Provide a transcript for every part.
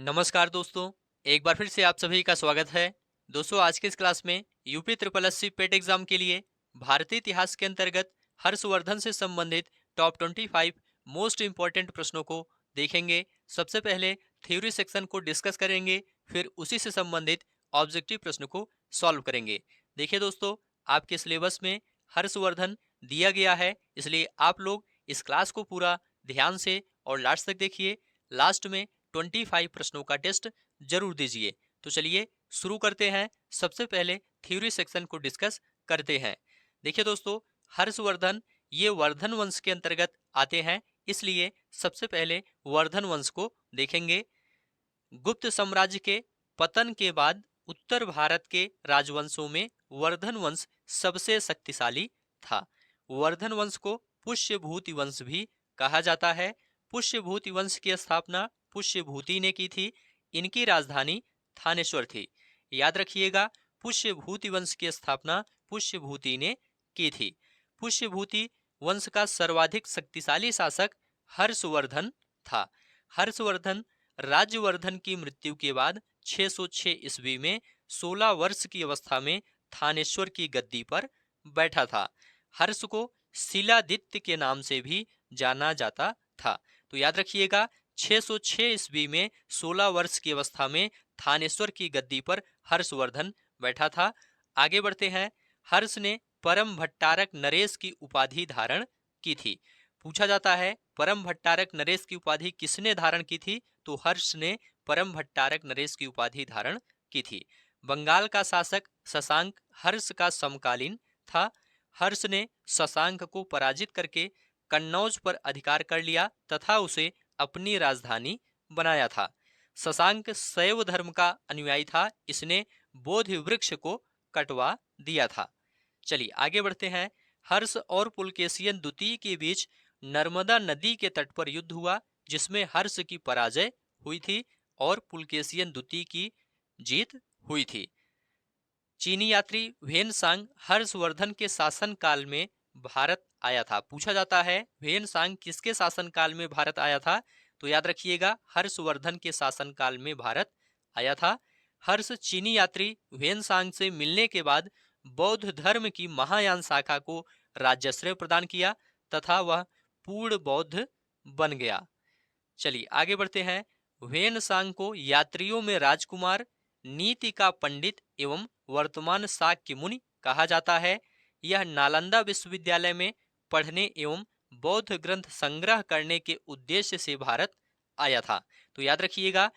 नमस्कार दोस्तों। एक बार फिर से आप सभी का स्वागत है। दोस्तों, आज के इस क्लास में यूपी ट्रिपल एससी पेट एग्जाम के लिए भारतीय इतिहास के अंतर्गत हर्षवर्धन से संबंधित टॉप 25 मोस्ट इंपॉर्टेंट प्रश्नों को देखेंगे। सबसे पहले थ्योरी सेक्शन को डिस्कस करेंगे, फिर उसी से संबंधित ऑब्जेक्टिव प्रश्न को सॉल्व करेंगे। देखिए दोस्तों, आपके सिलेबस में हर्षवर्धन दिया गया है, इसलिए आप लोग इस क्लास को पूरा ध्यान से और लास्ट तक देखिए। लास्ट में 25 प्रश्नों का टेस्ट जरूर दीजिए। तो चलिए शुरू करते हैं। सबसे पहले थ्योरी सेक्शन को डिस्कस करते हैं। देखिए दोस्तों, हर्षवर्धन ये वर्धन वंश के अंतर्गत आते हैं, इसलिए सबसे पहले वर्धन वंश को देखेंगे। गुप्त साम्राज्य के पतन के बाद उत्तर भारत के राजवंशों में वर्धन वंश सबसे शक्तिशाली था। वर्धन वंश को पुष्यभूति वंश भी कहा जाता है। पुष्यभूति वंश की स्थापना पुष्यभूति ने की थी। इनकी राजधानी थानेश्वर थी। याद रखिएगा, पुष्यभूति वंश की स्थापना पुष्यभूति ने की थी। पुष्यभूति वंश का सर्वाधिक शक्तिशाली शासक हर्षवर्धन था। हर्षवर्धन राज्यवर्धन की मृत्यु के बाद 606 ईस्वी में 16 वर्ष की अवस्था में थानेश्वर की गद्दी पर बैठा था। हर्ष को शिलादित्य के नाम से भी जाना जाता था। तो याद रखिएगा, 606 ईस्वी में 16 वर्ष की अवस्था में थानेश्वर की गद्दी पर हर्षवर्धन बैठा था। आगे बढ़ते हैं। हर्ष ने परम भट्टारक नरेश की उपाधि धारण की थी। पूछा जाता है, परम भट्टारक नरेश की उपाधि किसने धारण की थी? तो हर्ष ने परम भट्टारक नरेश की उपाधि धारण की थी। बंगाल का शासक शशांक हर्ष का समकालीन था। हर्ष ने शशांक को पराजित करके कन्नौज पर अधिकार कर लिया तथा उसे अपनी राजधानी बनाया था। शशांक शैव धर्म का अनुयायी था। इसने बोधि वृक्ष को कटवा दिया था। चलिए आगे बढ़ते हैं। हर्ष और पुलकेशियन द्वितीय के बीच नर्मदा नदी के तट पर युद्ध हुआ, जिसमें हर्ष की पराजय हुई थी और पुलकेशियन द्वितीय की जीत हुई थी। चीनी यात्री वेनसांग हर्षवर्धन के शासन काल में भारत आया था। पूछा जाता है, वेनसांग किसके शासन काल में भारत आया था? तो याद रखिएगा, हर्षवर्धन के शासन काल में भारत आया था। हर्ष चीनी यात्री वेनसांग से मिलने के बाद बौद्ध धर्म की महायान शाखा को राज्याश्रय प्रदान किया तथा वह पूर्ण बौद्ध बन गया। चलिए आगे बढ़ते हैं। वेनसांग को यात्रियों में राजकुमार, नीति का पंडित एवं वर्तमान शाक्य मुनि कहा जाता है। यह नालंदा विश्वविद्यालय में पढ़ने एवं बौद्ध ग्रंथ संग्रह करने के उद्देश्य से भारत आया था। तो याद रखिएगा,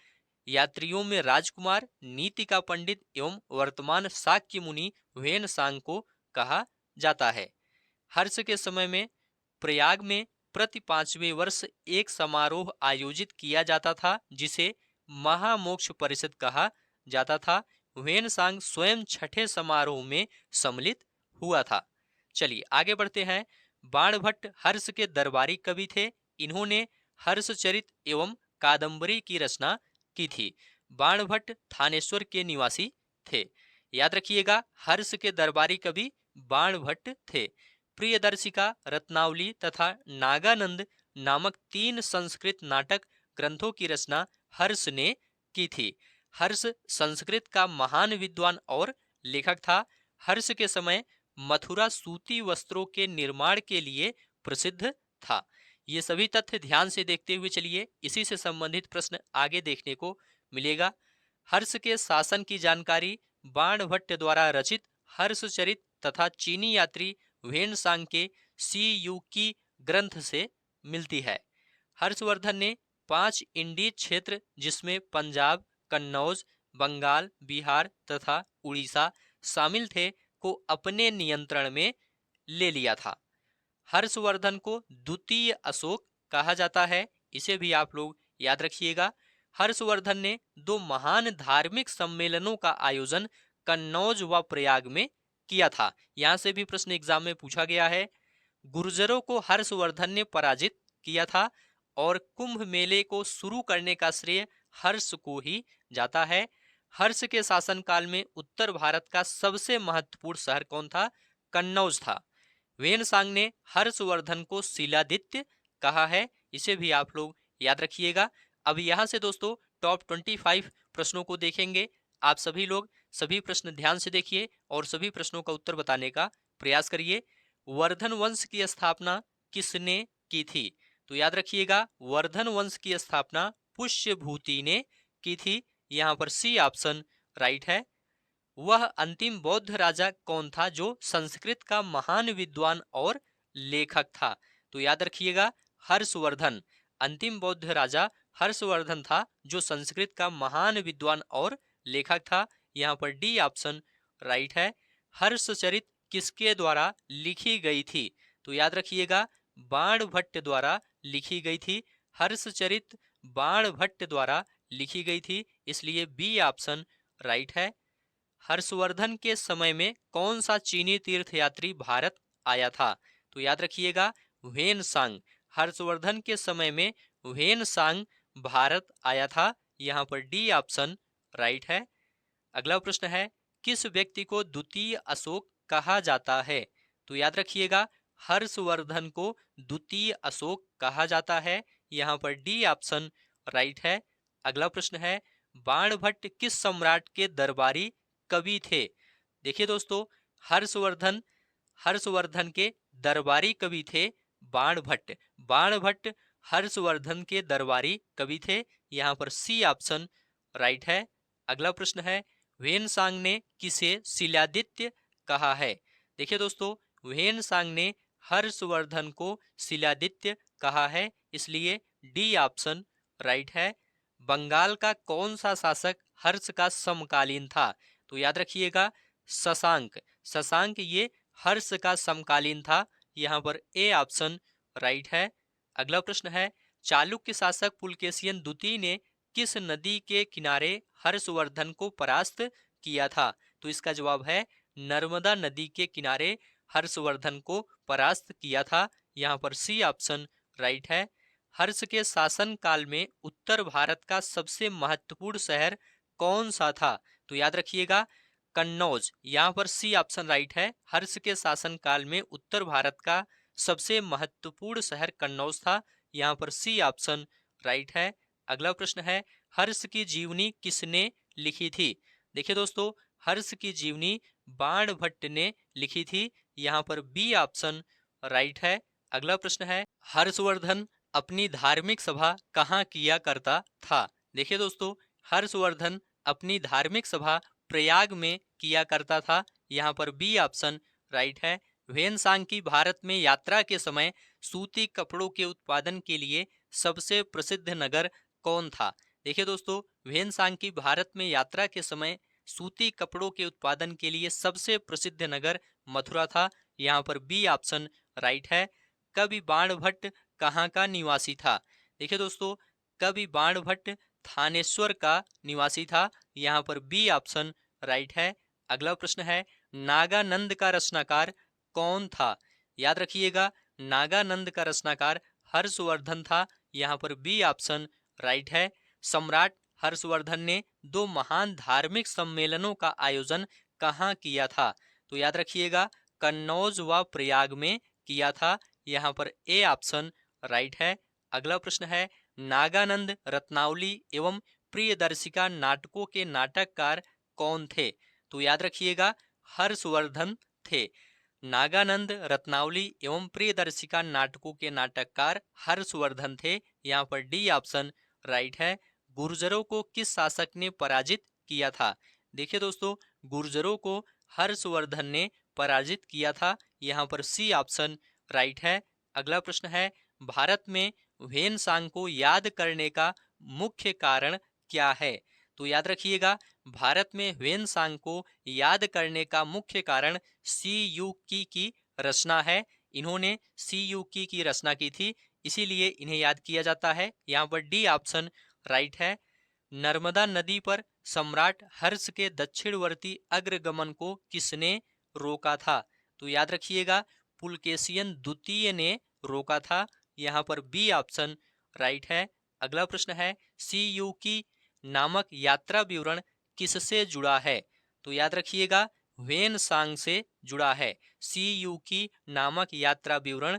यात्रियों में राजकुमार, नीति का पंडित एवं वर्तमान शाक्य मुनि वेनसांग को कहा जाता है। हर्ष के समय में प्रयाग में प्रति 5वें वर्ष एक समारोह आयोजित किया जाता था, जिसे महामोक्ष परिषद कहा जाता था। वेनसांग स्वयं छठे समारोह में सम्मिलित हुआ था। चलिए आगे बढ़ते हैं। बाणभट्ट हर्ष के दरबारी कवि थे। इन्होंने हर्षचरित एवं कादंबरी की रचना की थी। बाणभट्ट थानेश्वर के निवासी थे। याद रखिएगा, हर्ष के दरबारी कवि बाणभट्ट थे। प्रियदर्शिका, रत्नावली तथा नागानंद नामक 3 संस्कृत नाटक ग्रंथों की रचना हर्ष ने की थी। हर्ष संस्कृत का महान विद्वान और लेखक था। हर्ष के समय मथुरा सूती वस्त्रों के निर्माण के लिए प्रसिद्ध था। ये सभी तथ्य ध्यान से देखते हुए चलिए, इसी से संबंधित प्रश्न आगे देखने को मिलेगा। हर्ष के शासन की जानकारी बाणभट्ट द्वारा रचित हर्षचरित तथा चीनी यात्री वेनसांग के सी यू की ग्रंथ से मिलती है। हर्षवर्धन ने 5 इंडीज क्षेत्र, जिसमें पंजाब, कन्नौज, बंगाल, बिहार तथा उड़ीसा शामिल थे, को अपने नियंत्रण में ले लिया था। हर्षवर्धन को द्वितीय अशोक कहा जाता है। इसे भी आप लोग याद रखिएगा। हर्षवर्धन ने 2 महान धार्मिक सम्मेलनों का आयोजन कन्नौज व प्रयाग में किया था। यहां से भी प्रश्न एग्जाम में पूछा गया है। गुर्जरों को हर्षवर्धन ने पराजित किया था और कुंभ मेले को शुरू करने का श्रेय हर्ष को ही जाता है। हर्ष के शासनकाल में उत्तर भारत का सबसे महत्वपूर्ण शहर कौन था? कन्नौज था। वेनसांग ने हर्षवर्धन को शिलादित्य कहा है। इसे भी आप लोग याद रखिएगा। अब यहाँ से दोस्तों टॉप 25 प्रश्नों को देखेंगे। आप सभी लोग सभी प्रश्न ध्यान से देखिए और सभी प्रश्नों का उत्तर बताने का प्रयास करिए। वर्धन वंश की स्थापना किसने की थी? तो याद रखिएगा, वर्धन वंश की स्थापना पुष्यभूति ने की थी। यहाँ पर सी ऑप्शन राइट है। वह अंतिम बौद्ध राजा कौन था जो संस्कृत का महान विद्वान और लेखक था? तो याद रखिएगा, हर्षवर्धन। अंतिम बौद्ध राजा हर्षवर्धन था जो संस्कृत का महान विद्वान और लेखक था। यहाँ पर डी ऑप्शन राइट है। हर्षचरित किसके द्वारा लिखी गई थी? तो याद रखिएगा, बाणभट्ट द्वारा लिखी गई थी। हर्षचरित बाणभट्ट द्वारा लिखी गई थी, इसलिए बी ऑप्शन राइट है। हर्षवर्धन के समय में कौन सा चीनी तीर्थयात्री भारत आया था? तो याद रखिएगा, ह्वेन सांग। हर्षवर्धन के समय में ह्वेन सांग भारत आया था। यहाँ पर डी ऑप्शन राइट है। अगला प्रश्न है, किस व्यक्ति को द्वितीय अशोक कहा जाता है? तो याद रखिएगा, हर्षवर्धन को द्वितीय अशोक कहा जाता है। यहाँ पर डी ऑप्शन राइट है। अगला प्रश्न है, बाणभट्ट किस सम्राट के दरबारी कवि थे? देखिए दोस्तों, हर्षवर्धन हर्षवर्धन के दरबारी कवि थे बाणभट्ट। बाणभट्ट हर्षवर्धन के दरबारी कवि थे। यहाँ पर सी ऑप्शन राइट है। अगला प्रश्न है, ह्वेन ने किसे शिलादित्य कहा है? देखिए दोस्तों, ह्वेन ने हर्षवर्धन को शिलादित्य कहा है, इसलिए डी ऑप्शन राइट है। बंगाल का कौन सा शासक हर्ष का समकालीन था? तो याद रखिएगा, शशांक। शशांक ये हर्ष का समकालीन था। यहाँ पर ए ऑप्शन राइट है। अगला प्रश्न है, चालुक्य शासक पुलकेशियन द्वितीय ने किस नदी के किनारे हर्षवर्धन को परास्त किया था? तो इसका जवाब है नर्मदा नदी के किनारे हर्षवर्धन को परास्त किया था। यहाँ पर सी ऑप्शन राइट है। हर्ष के शासन काल में उत्तर भारत का सबसे महत्वपूर्ण शहर कौन सा था? तो याद रखिएगा, कन्नौज। यहाँ पर सी ऑप्शन राइट है। हर्ष के शासन काल में उत्तर भारत का सबसे महत्वपूर्ण शहर कन्नौज था। यहाँ पर सी ऑप्शन राइट है। अगला प्रश्न है, हर्ष की जीवनी किसने लिखी थी? देखिए दोस्तों, हर्ष की जीवनी बाणभट्ट ने लिखी थी। यहाँ पर बी ऑप्शन राइट है। अगला प्रश्न है, हर्षवर्धन अपनी धार्मिक सभा कहाँ किया करता था? देखिए दोस्तों, हर्षवर्धन अपनी धार्मिक सभा प्रयाग में किया करता था। यहाँ पर बी ऑप्शन राइट है। ह्वेन की भारत में यात्रा के समय सूती कपड़ों के उत्पादन के लिए सबसे प्रसिद्ध नगर कौन था? देखिए दोस्तों, ह्वेन की भारत में यात्रा के समय सूती कपड़ों के उत्पादन के लिए सबसे प्रसिद्ध नगर मथुरा था। यहाँ पर बी ऑप्शन राइट है। कवि बाणभट्ट कहाँ का निवासी था? देखिए दोस्तों, कवि बाणभट्ट थानेश्वर का निवासी था। यहाँ पर बी ऑप्शन राइट है। अगला प्रश्न है, नागानंद का रचनाकार कौन था? याद रखिएगा, नागानंद का रचनाकार हर्षवर्धन था। यहाँ पर बी ऑप्शन राइट है। सम्राट हर्षवर्धन ने दो महान धार्मिक सम्मेलनों का आयोजन कहाँ किया था? तो याद रखिएगा, कन्नौज व प्रयाग में किया था। यहाँ पर ए ऑप्शन राइट है। अगला प्रश्न है, नागानंद रत्नावली एवं प्रियदर्शिका नाटकों के नाटककार कौन थे? तो याद रखिएगा, हर्षवर्धन थे। नागानंद रत्नावली एवं प्रियदर्शिका नाटकों के नाटककार हर्षवर्धन थे। यहाँ पर डी ऑप्शन राइट है। गुर्जरों को किस शासक ने पराजित किया था? देखिए दोस्तों, गुर्जरों को हर्षवर्धन ने पराजित किया था। यहाँ पर सी ऑप्शन राइट है। अगला प्रश्न है, भारत में ह्वेन सांग को याद करने का मुख्य कारण क्या है? तो याद रखिएगा, भारत में ह्वेन सांग को याद करने का मुख्य कारण सी यू की रचना है। इन्होंने सी यू की रचना की थी, इसीलिए इन्हें याद किया जाता है। यहाँ पर डी ऑप्शन राइट है। नर्मदा नदी पर सम्राट हर्ष के दक्षिणवर्ती अग्रगमन को किसने रोका था? तो याद रखिएगा, पुलकेशियन द्वितीय ने रोका था। यहाँ पर बी ऑप्शन राइट है। अगला प्रश्न है, सी यू की नामक यात्रा विवरण किससे जुड़ा है? तो याद रखिएगा, ह्वेन सांग से जुड़ा है। सी यू की नामक यात्रा विवरण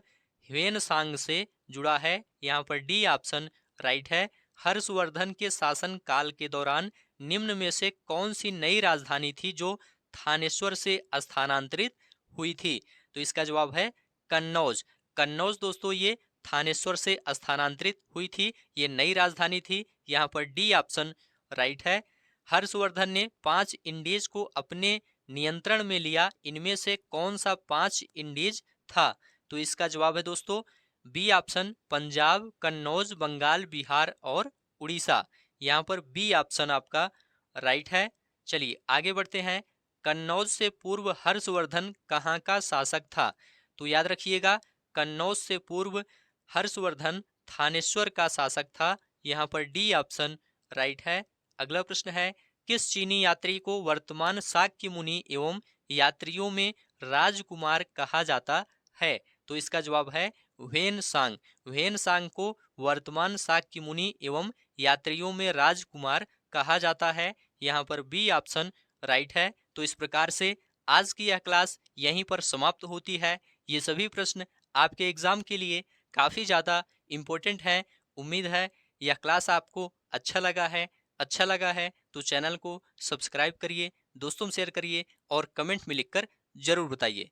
ह्वेन सांग से जुड़ा है। यहाँ पर डी ऑप्शन राइट है। हर्षवर्धन के शासन काल के दौरान निम्न में से कौन सी नई राजधानी थी जो थानेश्वर से स्थानांतरित हुई थी? तो इसका जवाब है कन्नौज। कन्नौज दोस्तों ये थानेश्वर से स्थानांतरित हुई थी, ये नई राजधानी थी। यहाँ पर डी ऑप्शन राइट है। हर्षवर्धन ने 5 इंडीज को अपने नियंत्रण में लिया, इनमें से कौन सा 5 इंडीज था? तो इसका जवाब है दोस्तों बी ऑप्शन पंजाब, कन्नौज, बंगाल, बिहार और उड़ीसा। यहाँ पर बी ऑप्शन आपका राइट है। चलिए आगे बढ़ते हैं। कन्नौज से पूर्व हर्षवर्धन कहाँ का शासक था? तो याद रखिएगा कन्नौज से पूर्व हर्षवर्धन थानेश्वर का शासक था। यहाँ पर डी ऑप्शन राइट है। अगला प्रश्न है, किस चीनी यात्री को वर्तमान शाक्य मुनि एवं यात्रियों में राजकुमार कहा जाता है? तो इसका जवाब है ह्वेन सांग। ह्वेन सांग को वर्तमान शाक्य मुनि एवं यात्रियों में राजकुमार कहा जाता है। यहाँ पर बी ऑप्शन राइट है। तो इस प्रकार से आज की यह क्लास यहीं पर समाप्त होती है। ये सभी प्रश्न आपके एग्जाम के लिए काफी ज्यादा इम्पोर्टेंट है। उम्मीद है यह क्लास आपको अच्छा लगा है। अच्छा लगा है तो चैनल को सब्सक्राइब करिए, दोस्तों में शेयर करिए और कमेंट में लिखकर जरूर बताइए।